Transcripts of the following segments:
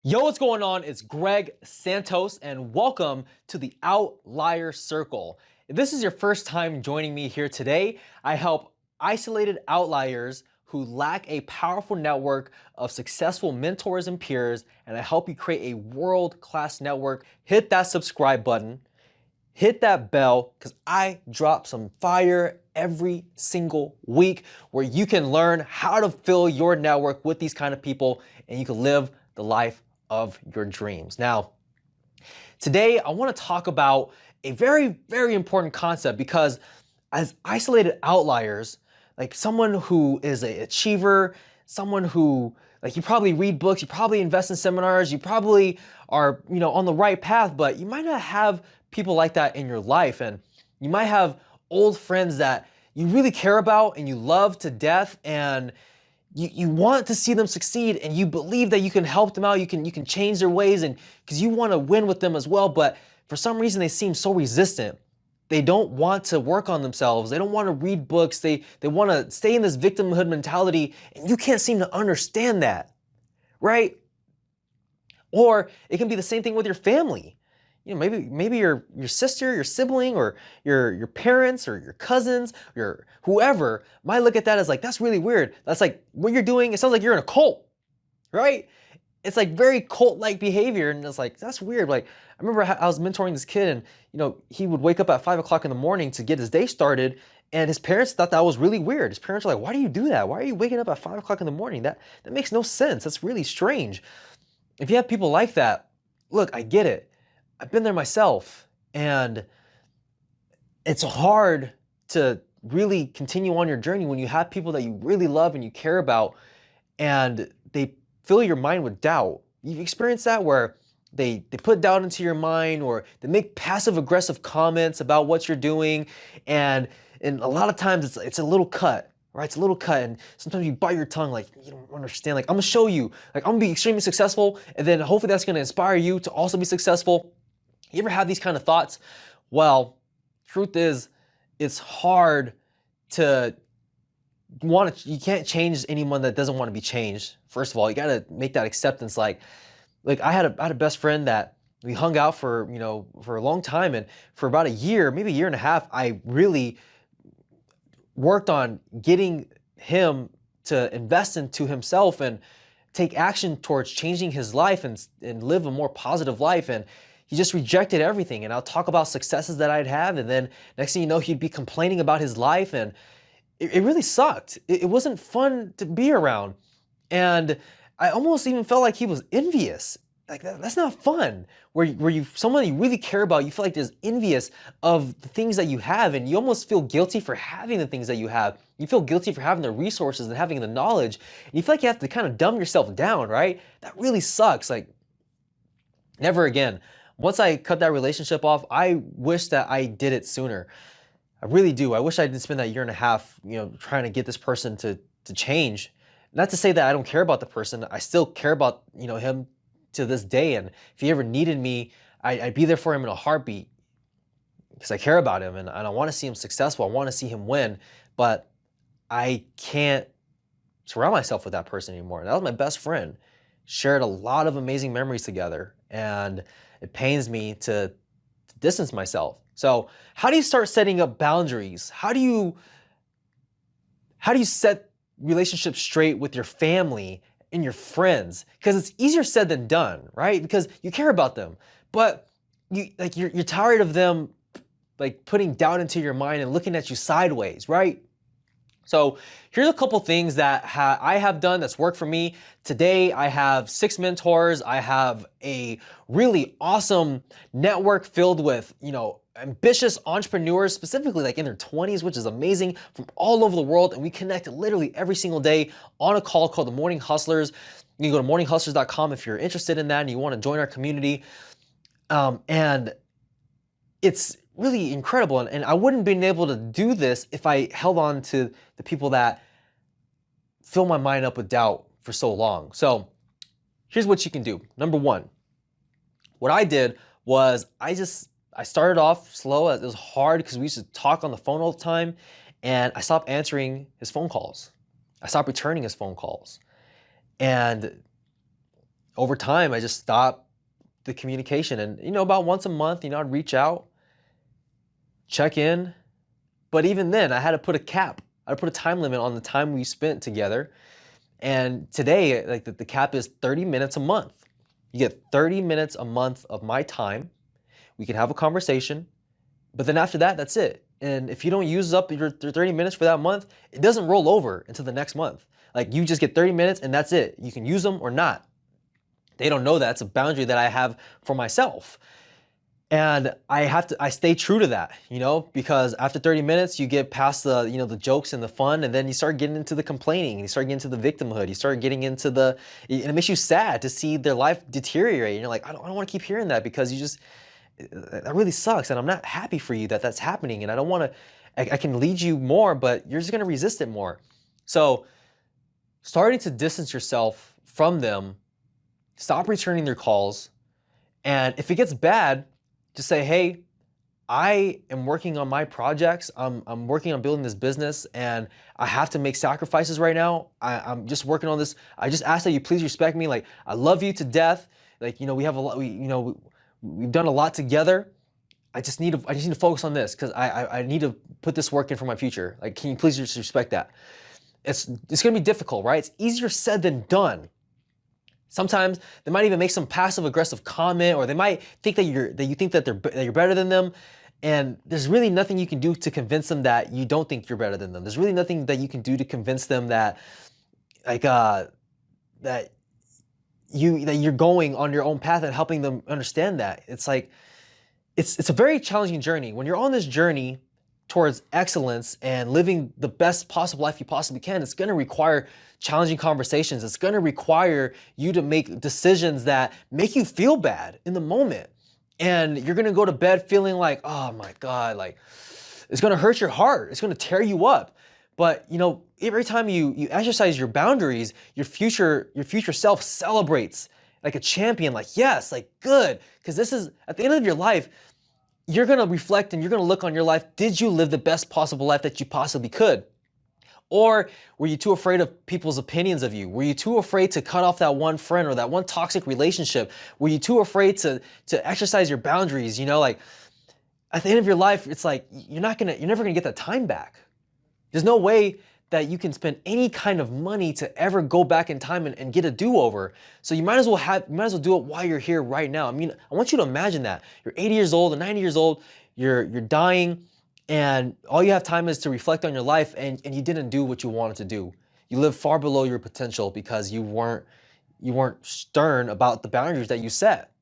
Yo, what's going on? It's Greg Santos, and welcome to the Outlier Circle. If this is your first time joining me here today, I help isolated outliers who lack a powerful network of successful mentors and peers, and I help you create a world-class network. Hit that subscribe button, hit that bell, because I drop some fire every single week where you can learn how to fill your network with these kind of people and you can live the life of your dreams. Now, today I want to talk about a very important concept because as isolated outliers, like someone who is an achiever, someone who like you probably read books, you probably invest in seminars, you probably are, on the right path, but you might not have people like that in your life. And you might have old friends that you really care about and you love to death, and you want to see them succeed and you believe that you can help them out, you can change their ways, and because you want to win with them as well, but for some reason they seem so resistant. They don't want to work on themselves. They don't want to read books. They want to stay in this victimhood mentality, and you can't seem to understand that, right? Or it can be the same thing with your family. Maybe your sister, your sibling, or your parents, or your cousins, your whoever might look at that as like, that's really weird. That's like what you're doing. It sounds like you're in a cult, right? It's like very cult-like behavior, and it's like, that's weird. Like, I remember I was mentoring this kid, and he would wake up at 5 o'clock in the morning to get his day started, and his parents thought that was really weird. His parents were like, why do you do that? Why are you waking up at 5 o'clock in the morning? That makes no sense. That's really strange. If you have people like that, look, I get it. I've been there myself, and it's hard to really continue on your journey when you have people that you really love and you care about, and they fill your mind with doubt. You've experienced that where they put doubt into your mind, or they make passive aggressive comments about what you're doing, and a lot of times it's a little cut, right? It's a little cut, and sometimes you bite your tongue like, you don't understand. Like, I'm gonna show you, like, I'm gonna be extremely successful, and then hopefully that's gonna inspire you to also be successful. You ever have these kind of thoughts? Well, truth is, it's hard to you can't change anyone that doesn't want to be changed. First of all, you got to make that acceptance. Like I had a best friend that we hung out for, for a long time, and for about a year, maybe a year and a half, I really worked on getting him to invest into himself and take action towards changing his life and live a more positive life. And he just rejected everything. And I'll talk about successes that I'd have, and then next thing you know, he'd be complaining about his life, and it really sucked. It wasn't fun to be around. And I almost even felt like he was envious. Like, that's not fun. Where you someone you really care about, you feel like there's envious of the things that you have, and you almost feel guilty for having the things that you have. You feel guilty for having the resources and having the knowledge, and you feel like you have to kind of dumb yourself down, right? That really sucks. Like, never again. Once I cut that relationship off, I wish that I did it sooner. I really do. I wish I didn't spend that year and a half, trying to get this person to change. Not to say that I don't care about the person. I still care about, him to this day. And if he ever needed me, I'd be there for him in a heartbeat because I care about him, and I want to see him successful. I want to see him win, but I can't surround myself with that person anymore. That was my best friend. Shared a lot of amazing memories together, and it pains me to distance myself. So how do you start setting up boundaries? How do you set relationships straight with your family and your friends? Because it's easier said than done, right? Because you care about them, but you're tired of them like putting doubt into your mind and looking at you sideways, right? So here's a couple things that I have done that's worked for me. Today, I have 6 mentors. I have a really awesome network filled with, ambitious entrepreneurs, specifically like in their 20s, which is amazing, from all over the world. And we connect literally every single day on a call called the Morning Hustlers. You can go to morninghustlers.com if you're interested in that and you want to join our community. And it's really incredible. And I wouldn't have been able to do this if I held on to the people that fill my mind up with doubt for so long. So here's what you can do. Number one, what I did was I started off slow. It was hard because we used to talk on the phone all the time, and I stopped answering his phone calls. I stopped returning his phone calls. And over time, I just stopped the communication. And, about once a month, I'd reach out, check in. But even then, I had to put a cap. I had to put a time limit on the time we spent together. And today, like the cap is 30 minutes a month. You get 30 minutes a month of my time. We can have a conversation, but then after that, that's it. And if you don't use up your 30 minutes for that month, it doesn't roll over into the next month. Like you just get 30 minutes and that's it. You can use them or not. They don't know that. It's a boundary that I have for myself. And I stay true to that, because after 30 minutes, you get past the jokes and the fun, and then you start getting into the complaining, and you start getting into the victimhood, you start getting into and it makes you sad to see their life deteriorate. And you're like, I don't want to keep hearing that because that really sucks. And I'm not happy for you that that's happening. And I don't want to, I can lead you more, but you're just going to resist it more. So starting to distance yourself from them, stop returning their calls. And if it gets bad, just say, hey, I am working on my projects. I'm working on building this business and I have to make sacrifices right now. I'm just working on this. I just ask that you please respect me. Like, I love you to death. Like, we have a lot, we've done a lot together. I just need to focus on this because I need to put this work in for my future. Like, can you please just respect that? It's going to be difficult, right? It's easier said than done. Sometimes they might even make some passive aggressive comment, or they might think that you think that you're better than them. And there's really nothing you can do to convince them that you don't think you're better than them. There's really nothing that you can do to convince them that that you're going on your own path and helping them understand that. It's like, it's a very challenging journey. When you're on this journey towards excellence and living the best possible life you possibly can, it's going to require challenging conversations. It's going to require you to make decisions that make you feel bad in the moment. And you're going to go to bed feeling like, oh my God, like it's going to hurt your heart. It's going to tear you up. But every time you exercise your boundaries, your future self celebrates like a champion, like, yes, like good. Because this is at the end of your life, you're going to reflect and you're going to look on your life. Did you live the best possible life that you possibly could? Or were you too afraid of people's opinions of you? Were you too afraid to cut off that one friend or that one toxic relationship? Were you too afraid to exercise your boundaries? Like at the end of your life, it's like you're never gonna get that time back. There's no way that you can spend any kind of money to ever go back in time and get a do-over. So you might as well do it while you're here right now. I mean, I want you to imagine that. You're 80 years old or 90 years old, you're dying, and all you have time is to reflect on your life, and you didn't do what you wanted to do. You lived far below your potential because you weren't stern about the boundaries that you set.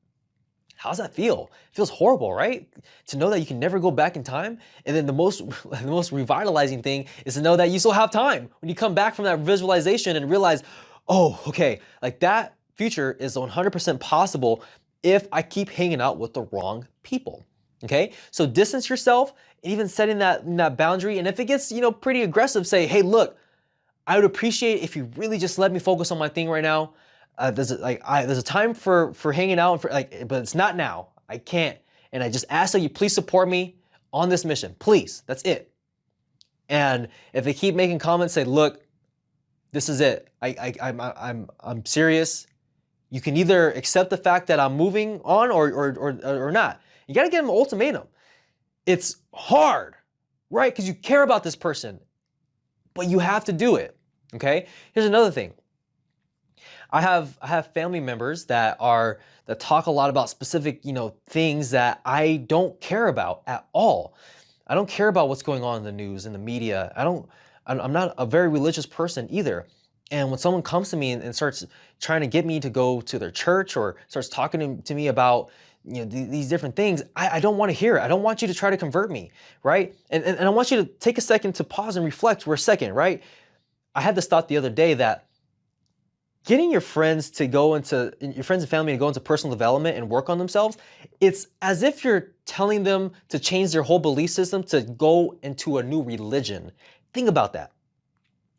How does that feel? It feels horrible, right? To know that you can never go back in time. And then the most revitalizing thing is to know that you still have time when you come back from that visualization and realize, oh, okay, like that future is 100% possible if I keep hanging out with the wrong people. Okay? So distance yourself, and even setting that boundary. And if it gets, pretty aggressive, say, hey, look, I would appreciate if you really just let me focus on my thing right now. There's a time for hanging out, but it's not now. I can't. And I just ask that you please support me on this mission. Please, that's it. And if they keep making comments, say, look, this is it. I'm serious. You can either accept the fact that I'm moving on or not. You got to give them an ultimatum. It's hard, right? Because you care about this person, but you have to do it. Okay? Here's another thing. I have family members that talk a lot about specific, things that I don't care about at all. I don't care about what's going on in the news and the media. I'm not a very religious person either. And when someone comes to me and starts trying to get me to go to their church or starts talking to me about these different things, I don't want to hear it. I don't want you to try to convert me, right? And I want you to take a second to pause and reflect for a second, right? I had this thought the other day that getting your friends and family to go into personal development and work on themselves, it's as if you're telling them to change their whole belief system to go into a new religion. Think about that.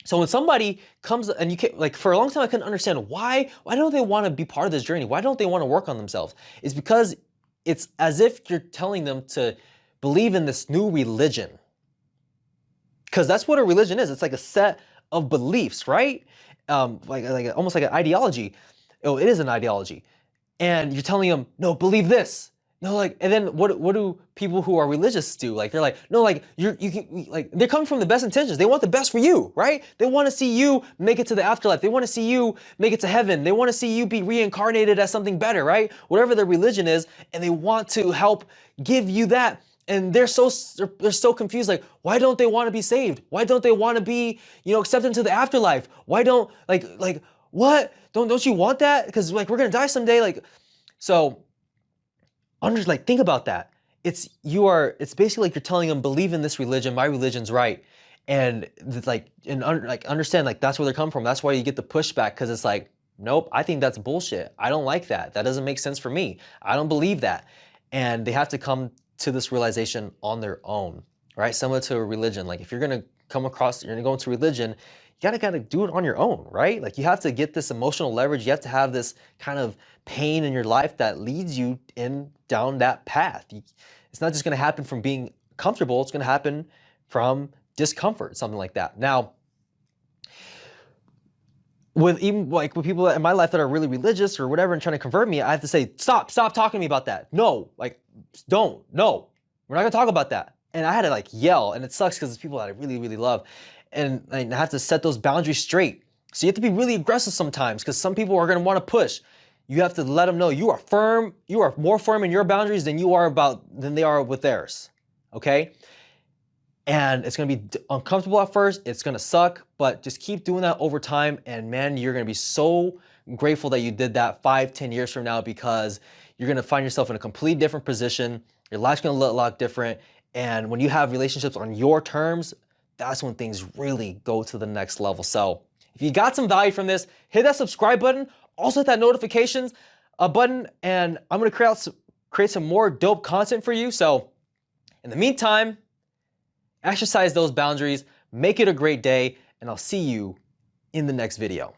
So when somebody comes and for a long time I couldn't understand why don't they want to be part of this journey? Why don't they want to work on themselves? It's because it's as if you're telling them to believe in this new religion. Because that's what a religion is. It's like a set of beliefs, right? Like almost like an ideology. oh, it is an ideology. And you're telling them, no, believe this. No, like, and then what do people who are religious do? Like, they're like, no, like, you can, like, they're coming from the best intentions. They want the best for you, right? They want to see you make it to the afterlife. They want to see you make it to heaven. They want to see you be reincarnated as something better, right? Whatever their religion is, and they want to help give you that. And they're so confused. Like, why don't they want to be saved? Why don't they want to be, accepted into the afterlife? Why don't like what? Don't you want that? Because like we're gonna die someday. Like, so. Think about that. It's basically like you're telling them, believe in this religion, my religion's right. And understand, like, that's where they're coming from. That's why you get the pushback, because it's like, nope, I think that's bullshit. I don't like that. That doesn't make sense for me. I don't believe that. And they have to come to this realization on their own, right? Similar to a religion. Like, if you're gonna you're gonna go into religion, you gotta do it on your own, right? Like, you have to get this emotional leverage. You have to have this kind of pain in your life that leads you down that path. It's not just gonna happen from being comfortable. It's gonna happen from discomfort, something like that. Now, with people in my life that are really religious or whatever and trying to convert me, I have to say, stop talking to me about that. No, like, no, we're not gonna talk about that. And I had to like yell, and it sucks because it's people that I really, really love. And I have to set those boundaries straight. So you have to be really aggressive sometimes, because some people are gonna wanna push. You have to let them know you are firm, you are more firm in your boundaries than they are with theirs, okay? And it's gonna be uncomfortable at first, it's gonna suck, but just keep doing that over time, and man, you're gonna be so grateful that you did that 5-10 years from now, because you're gonna find yourself in a completely different position, your life's gonna look a lot different, and when you have relationships on your terms, that's when things really go to the next level. So if you got some value from this, hit that subscribe button, also hit that notifications button, and I'm gonna create some more dope content for you. So in the meantime, exercise those boundaries, make it a great day, and I'll see you in the next video.